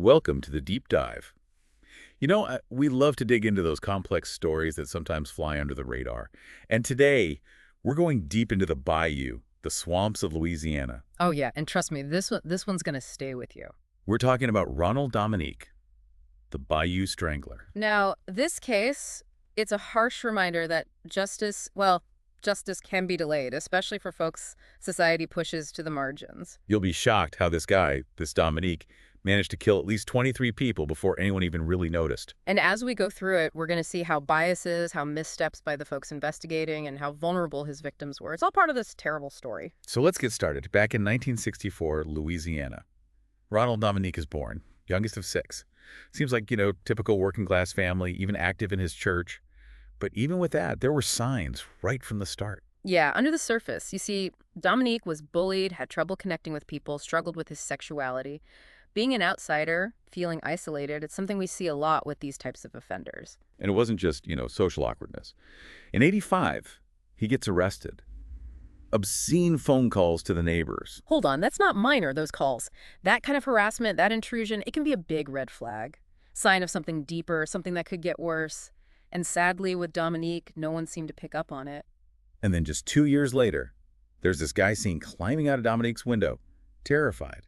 Welcome to the deep dive. We love to dig into those complex stories that sometimes fly under the radar. And today, we're going deep into the bayou, the swamps of Louisiana. Oh yeah, and trust me, this one's gonna stay with you. We're talking about Ronald Dominique, the Bayou Strangler. Now, this case, it's a harsh reminder that justice can be delayed, especially for folks society pushes to the margins. You'll be shocked how this guy, this Dominique, managed to kill at least 23 people before anyone even really noticed. And as we go through it, we're gonna see how biases, how missteps by the folks investigating, and how vulnerable his victims were. It's all part of this terrible story. So let's get started. Back in 1964, Louisiana, Ronald Dominique is born, youngest of six. Seems like, typical working class family, even active in his church. But even with that, there were signs right from the start. Yeah, under the surface, you see, Dominique was bullied, had trouble connecting with people, struggled with his sexuality. Being an outsider, feeling isolated, it's something we see a lot with these types of offenders. And it wasn't just, social awkwardness. In '85, he gets arrested. Obscene phone calls to the neighbors. Hold on, that's not minor, those calls. That kind of harassment, that intrusion, it can be a big red flag. Sign of something deeper, something that could get worse. And sadly, with Dominique, no one seemed to pick up on it. And then just 2 years later, there's this guy seen climbing out of Dominique's window, terrified.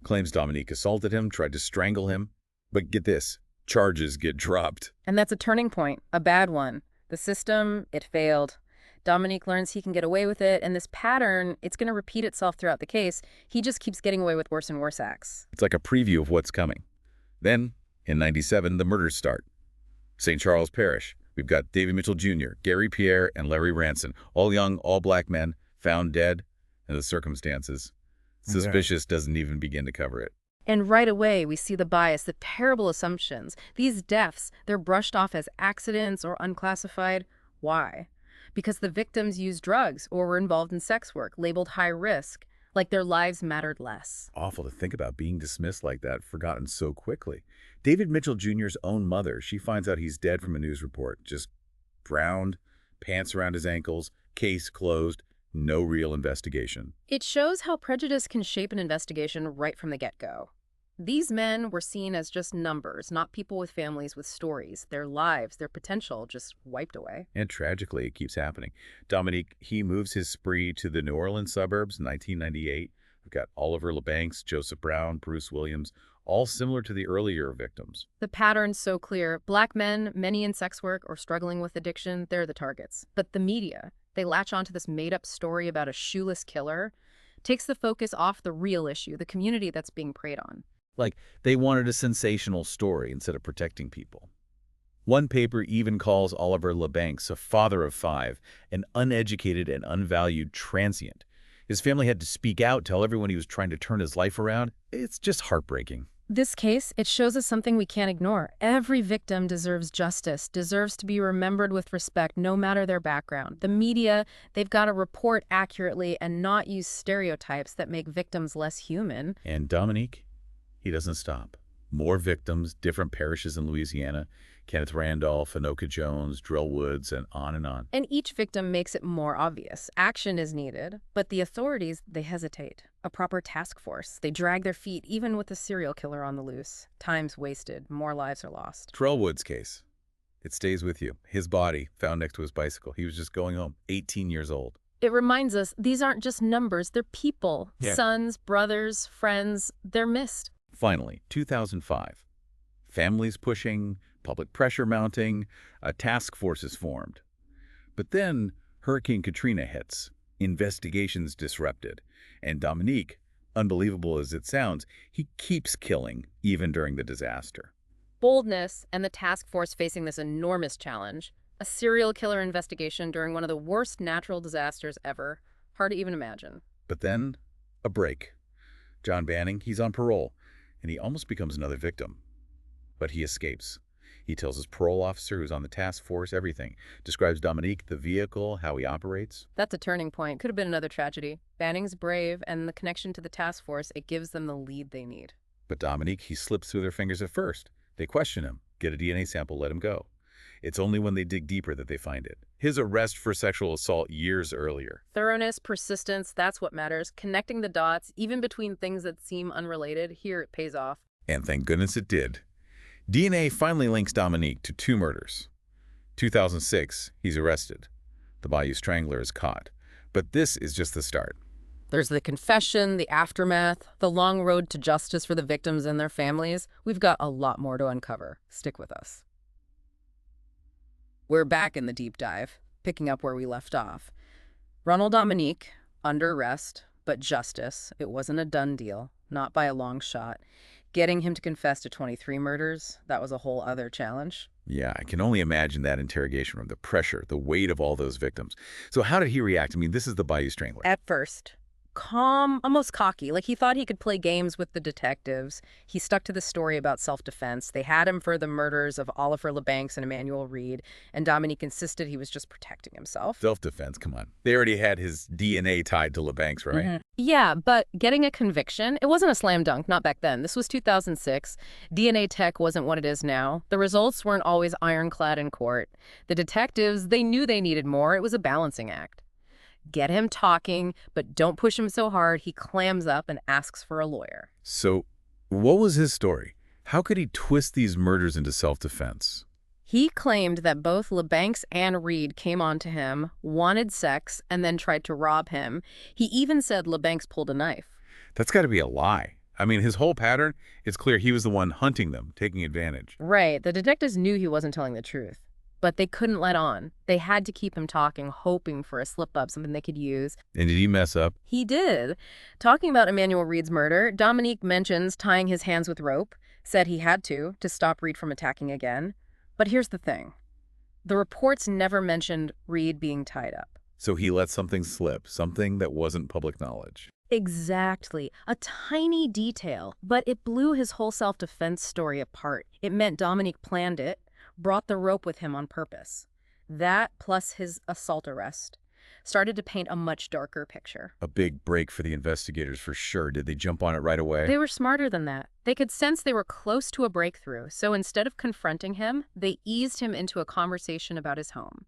Claims Dominique assaulted him, tried to strangle him. But get this, charges get dropped. And that's a turning point, a bad one. The system, it failed. Dominique learns he can get away with it, and this pattern, it's going to repeat itself throughout the case. He just keeps getting away with worse and worse acts. It's like a preview of what's coming. Then, in '97, the murders start. St. Charles Parish, we've got David Mitchell Jr., Gary Pierre, and Larry Ranson, all young, all black men, found dead, and the circumstances. Suspicious doesn't even begin to cover it. And right away, we see the bias, the terrible assumptions. These deaths, they're brushed off as accidents or unclassified. Why? Because the victims used drugs or were involved in sex work, labeled high risk, like their lives mattered less. Awful to think about being dismissed like that, forgotten so quickly. David Mitchell Jr.'s own mother, she finds out he's dead from a news report. Just drowned, pants around his ankles, case closed, no real investigation. It shows how prejudice can shape an investigation right from the get-go. These men were seen as just numbers, not people with families with stories. Their lives, their potential just wiped away. And tragically, it keeps happening. Dominique, he moves his spree to the New Orleans suburbs in 1998. We've got Oliver LeBancs, Joseph Brown, Bruce Williams, all similar to the earlier victims. The pattern's so clear. Black men, many in sex work or struggling with addiction, they're the targets. But the media, they latch onto this made-up story about a shoeless killer, takes the focus off the real issue, the community that's being preyed on. Like, they wanted a sensational story instead of protecting people. One paper even calls Oliver LeBancs, a father of five, an uneducated and unvalued transient. His family had to speak out, tell everyone he was trying to turn his life around. It's just heartbreaking. This case, it shows us something we can't ignore. Every victim deserves justice, deserves to be remembered with respect, no matter their background. The media, they've got to report accurately and not use stereotypes that make victims less human. And Dominique, he doesn't stop. More victims, different parishes in Louisiana, Kenneth Randolph, Anoka Jones, Drill Woods, and on and on. And each victim makes it more obvious. Action is needed, but the authorities, they hesitate. A proper task force. They drag their feet, even with a serial killer on the loose. Time's wasted. More lives are lost. Drill Woods case. It stays with you. His body found next to his bicycle. He was just going home, 18 years old. It reminds us, these aren't just numbers. They're people. Yeah. Sons, brothers, friends. They're missed. Finally, 2005. Families pushing, public pressure mounting, a task force is formed. But then Hurricane Katrina hits, investigations disrupted, and Dominique, unbelievable as it sounds, he keeps killing even during the disaster. Boldness and the task force facing this enormous challenge. A serial killer investigation during one of the worst natural disasters ever. Hard to even imagine. But then, a break. John Banning, he's on parole, and he almost becomes another victim. But he escapes. He tells his parole officer who's on the task force everything. Describes Dominique, the vehicle, how he operates. That's a turning point. Could have been another tragedy. Banning's brave, and the connection to the task force, it gives them the lead they need. But Dominique, he slips through their fingers at first. They question him, get a DNA sample, let him go. It's only when they dig deeper that they find it. His arrest for sexual assault years earlier. Thoroughness, persistence, that's what matters. Connecting the dots, even between things that seem unrelated, here it pays off. And thank goodness it did. DNA finally links Dominique to 2 murders. 2006, he's arrested. The Bayou Strangler is caught. But this is just the start. There's the confession, the aftermath, the long road to justice for the victims and their families. We've got a lot more to uncover. Stick with us. We're back in the deep dive, picking up where we left off. Ronald Dominique, under arrest, but justice. It wasn't a done deal, not by a long shot. Getting him to confess to 23 murders, that was a whole other challenge. Yeah, I can only imagine that interrogation room, the pressure, the weight of all those victims. So how did he react? I mean, this is the Bayou Strangler. At first, calm, almost cocky, like he thought he could play games with the detectives. He stuck to the story about self-defense. They had him for the murders of Oliver LeBancs and Emmanuel Reed, and Dominique insisted he was just protecting himself. Self-defense, come on. They already had his DNA tied to LeBancs, right? Mm-hmm. Yeah, but getting a conviction, it wasn't a slam dunk, not back then. This was 2006. DNA tech wasn't what it is now. The results weren't always ironclad in court. The detectives, they knew they needed more. It was a balancing act. Get him talking, but don't push him so hard he clams up and asks for a lawyer. So what was his story? How could he twist these murders into self-defense? He claimed that both LeBancs and Reed came on to him, wanted sex, and then tried to rob him. He even said LeBancs pulled a knife. That's got to be a lie. I mean, his whole pattern, it's clear he was the one hunting them, taking advantage. Right. The detectives knew he wasn't telling the truth. But they couldn't let on. They had to keep him talking, hoping for a slip-up, something they could use. And did he mess up? He did. Talking about Emmanuel Reed's murder, Dominique mentions tying his hands with rope, said he had to stop Reed from attacking again. But here's the thing. The reports never mentioned Reed being tied up. So he let something slip, something that wasn't public knowledge. Exactly. A tiny detail, but it blew his whole self-defense story apart. It meant Dominique planned it, brought the rope with him on purpose. That, plus his assault arrest, started to paint a much darker picture. A big break for the investigators for sure. Did they jump on it right away? They were smarter than that. They could sense they were close to a breakthrough, so instead of confronting him, they eased him into a conversation about his home.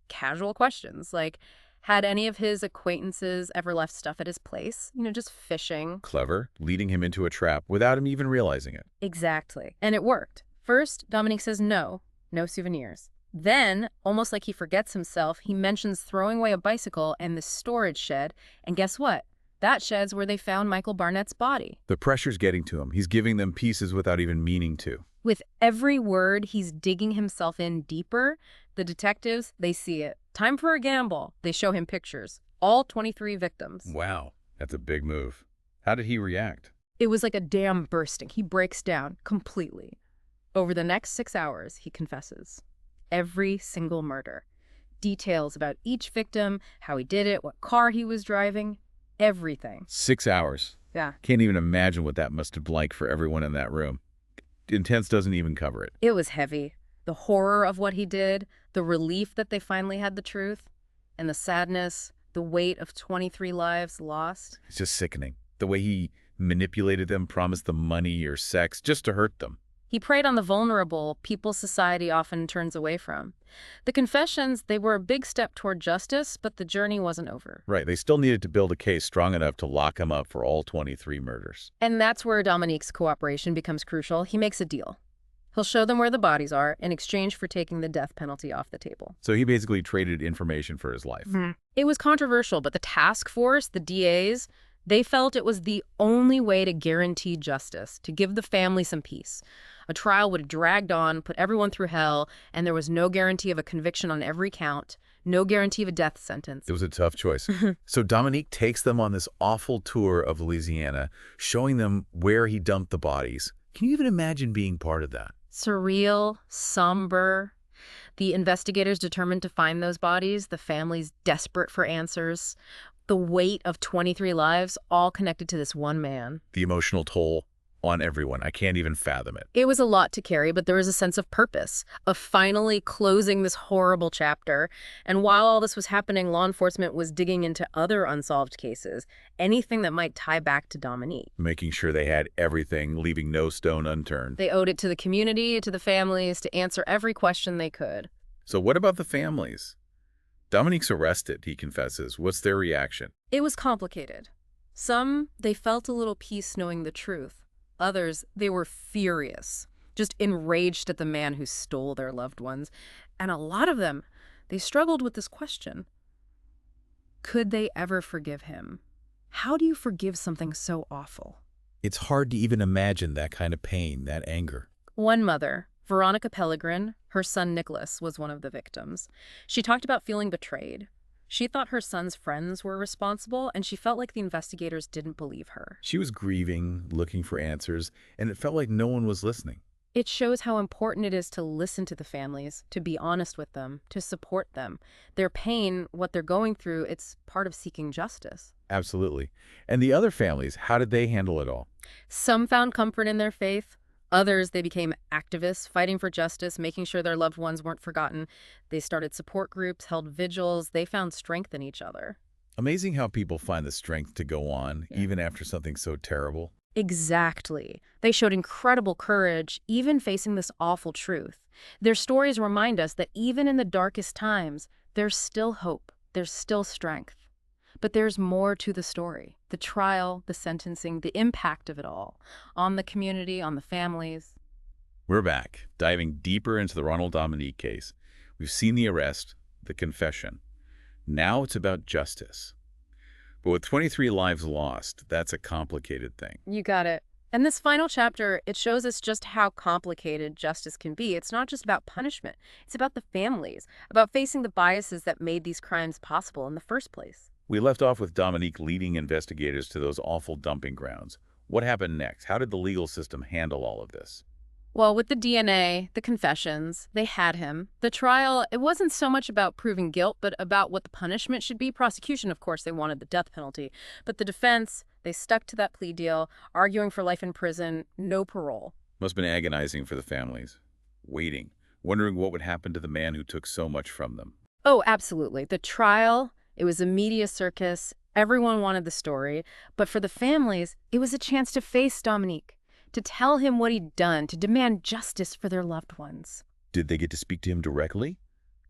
Casual questions, like, had any of his acquaintances ever left stuff at his place? Just fishing. Clever, leading him into a trap without him even realizing it. Exactly. And it worked. First, Dominique says no souvenirs. Then, almost like he forgets himself, he mentions throwing away a bicycle and the storage shed. And guess what? That shed's where they found Michael Barnett's body. The pressure's getting to him. He's giving them pieces without even meaning to. With every word, he's digging himself in deeper. The detectives, they see it. Time for a gamble. They show him pictures. All 23 victims. Wow, that's a big move. How did he react? It was like a dam bursting. He breaks down completely. Over the next 6 hours, he confesses. Every single murder. Details about each victim, how he did it, what car he was driving, everything. 6 hours. Yeah. Can't even imagine what that must have been like for everyone in that room. Intense doesn't even cover it. It was heavy. The horror of what he did, the relief that they finally had the truth, and the sadness, the weight of 23 lives lost. It's just sickening. The way he manipulated them, promised them money or sex just to hurt them. He preyed on the vulnerable, people society often turns away from. The confessions, they were a big step toward justice, but the journey wasn't over. Right, they still needed to build a case strong enough to lock him up for all 23 murders. And that's where Dominique's cooperation becomes crucial. He makes a deal. He'll show them where the bodies are in exchange for taking the death penalty off the table. So he basically traded information for his life. It was controversial, but the task force, the DAs, they felt it was the only way to guarantee justice, to give the family some peace. A trial would have dragged on, put everyone through hell, and there was no guarantee of a conviction on every count, no guarantee of a death sentence. It was a tough choice. So Dominique takes them on this awful tour of Louisiana, showing them where he dumped the bodies. Can you even imagine being part of that? Surreal, somber. The investigators determined to find those bodies, the families desperate for answers. The weight of 23 lives, all connected to this one man. The emotional toll on everyone. I can't even fathom it. It was a lot to carry, but there was a sense of purpose, of finally closing this horrible chapter. And while all this was happening, law enforcement was digging into other unsolved cases, anything that might tie back to Dominique. Making sure they had everything, leaving no stone unturned. They owed it to the community, to the families, to answer every question they could. So what about the families? Dominique's arrested, he confesses. What's their reaction? It was complicated. Some, they felt a little peace knowing the truth. Others, they were furious, just enraged at the man who stole their loved ones. And a lot of them, they struggled with this question. Could they ever forgive him? How do you forgive something so awful? It's hard to even imagine that kind of pain, that anger. One mother, Veronica Pellegrin, her son Nicholas was one of the victims. She talked about feeling betrayed. She thought her son's friends were responsible, and she felt like the investigators didn't believe her. She was grieving, looking for answers, and it felt like no one was listening. It shows how important it is to listen to the families, to be honest with them, to support them. Their pain, what they're going through, it's part of seeking justice. Absolutely. And the other families, how did they handle it all? Some found comfort in their faith. Others, they became activists, fighting for justice, making sure their loved ones weren't forgotten. They started support groups, held vigils. They found strength in each other. Amazing how people find the strength to go on, Yeah. even after something so terrible. Exactly. They showed incredible courage, even facing this awful truth. Their stories remind us that even in the darkest times, there's still hope, there's still strength. But there's more to the story. The trial, the sentencing, the impact of it all on the community, on the families. We're back, diving deeper into the Ronald Dominique case. We've seen the arrest, the confession. Now it's about justice. But with 23 lives lost, that's a complicated thing. You got it. And this final chapter, it shows us just how complicated justice can be. It's not just about punishment. It's about the families, about facing the biases that made these crimes possible in the first place. We left off with Dominique leading investigators to those awful dumping grounds. What happened next? How did the legal system handle all of this? Well, with the DNA, the confessions, they had him. The trial, it wasn't so much about proving guilt, but about what the punishment should be. Prosecution, of course, they wanted the death penalty. But the defense, they stuck to that plea deal, arguing for life in prison, no parole. Must have been agonizing for the families. Waiting, wondering what would happen to the man who took so much from them. Oh, absolutely. The trial, it was a media circus. Everyone wanted the story. But for the families, it was a chance to face Dominique, to tell him what he'd done, to demand justice for their loved ones. Did they get to speak to him directly?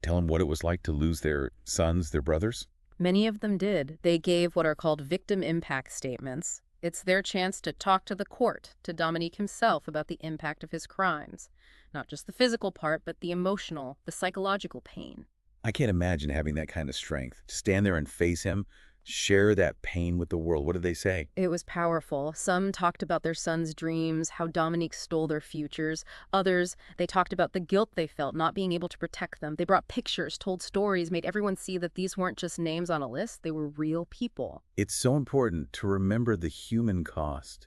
Tell him what it was like to lose their sons, their brothers? Many of them did. They gave what are called victim impact statements. It's their chance to talk to the court, to Dominique himself about the impact of his crimes. Not just the physical part, but the emotional, the psychological pain. I can't imagine having that kind of strength. To stand there and face him, share that pain with the world. What did they say? It was powerful. Some talked about their sons' dreams, how Dominique stole their futures. Others, they talked about the guilt they felt, not being able to protect them. They brought pictures, told stories, made everyone see that these weren't just names on a list. They were real people. It's so important to remember the human cost.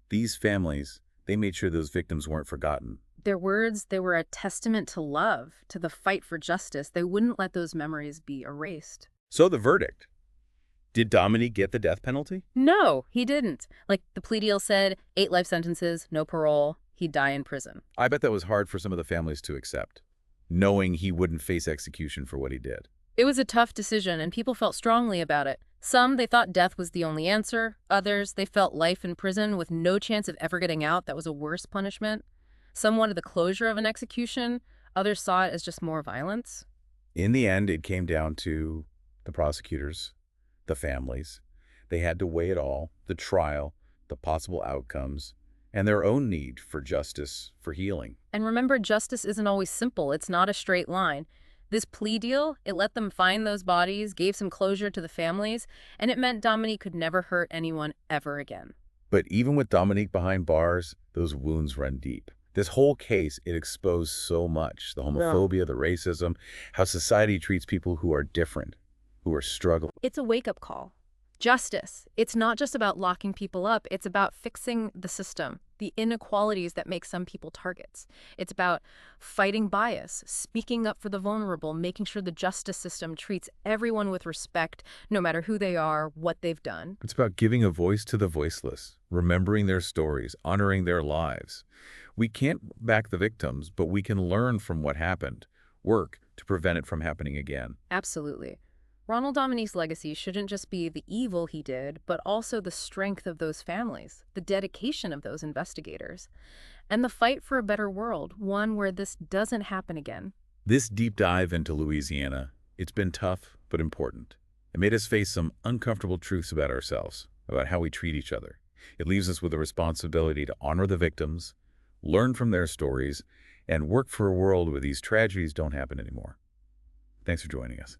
These families, they made sure those victims weren't forgotten. Their words, they were a testament to love, to the fight for justice. They wouldn't let those memories be erased. So the verdict. Did Dominique get the death penalty? No, he didn't. Like the plea deal said, 8 life sentences, no parole. He'd die in prison. I bet that was hard for some of the families to accept, knowing he wouldn't face execution for what he did. It was a tough decision, and people felt strongly about it. Some, they thought death was the only answer. Others, they felt life in prison with no chance of ever getting out. That was a worse punishment. Some wanted the closure of an execution. Others saw it as just more violence. In the end, it came down to the prosecutors, the families. They had to weigh it all, the trial, the possible outcomes, and their own need for justice, for healing. And remember, justice isn't always simple. It's not a straight line. This plea deal, it let them find those bodies, gave some closure to the families, and it meant Dominique could never hurt anyone ever again. But even with Dominique behind bars, those wounds run deep. This whole case, it exposed so much. The homophobia, the racism, how society treats people who are different, who are struggling. It's a wake-up call. Justice, it's not just about locking people up. It's about fixing the system, the inequalities that make some people targets. It's about fighting bias, speaking up for the vulnerable, making sure the justice system treats everyone with respect, no matter who they are, what they've done. It's about giving a voice to the voiceless, remembering their stories, honoring their lives. We can't back the victims, but we can learn from what happened, work to prevent it from happening again. Absolutely. Ronald Dominique's legacy shouldn't just be the evil he did, but also the strength of those families, the dedication of those investigators, and the fight for a better world, one where this doesn't happen again. This deep dive into Louisiana, it's been tough but important. It made us face some uncomfortable truths about ourselves, about how we treat each other. It leaves us with a responsibility to honor the victims, learn from their stories, and work for a world where these tragedies don't happen anymore. Thanks for joining us.